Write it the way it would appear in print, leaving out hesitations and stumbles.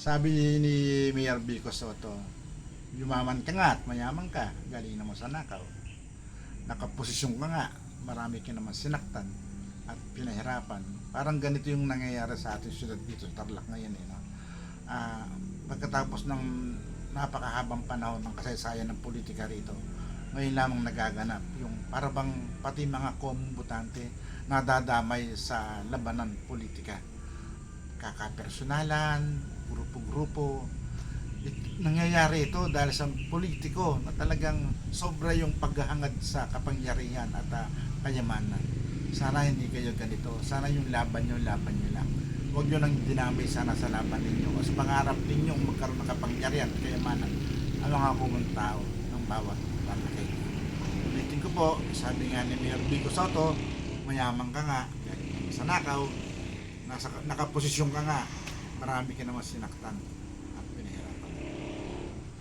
Sabi ni Mayor Vico Soto, yumaman ka nga at mayaman ka, galing naman sa nakaw. Nakaposisyon ka nga, marami ka naman sinaktan at pinahirapan. Parang ganito yung nangyayari sa ating syudad dito sa Tarlac ngayon. No? Pagkatapos ng napakahabang panahon ng kasaysayan ng politika rito, ngayon lamang nagaganap yung parabang pati mga kombutante nadadamay sa labanan politika, kakapersonalan, grupo-grupo. Nangyayari ito dahil sa politiko na talagang sobra yung paghahangad sa kapangyarihan at kayamanan. Sana hindi kayo ganito. Sana yung laban nyo lang. Huwag nyo nang dinamay sana sa laban ninyo. O sa pangarap ninyo magkaroon ng kapangyarihan at kayamanan ang mga kumang tao ng bawat lalaki. Ulitin ko po, sabi nga ni Mayor Vico Soto, mayaman ka nga, sa nakaw, nakaposisyon ka nga, marami ka naman sinaktan.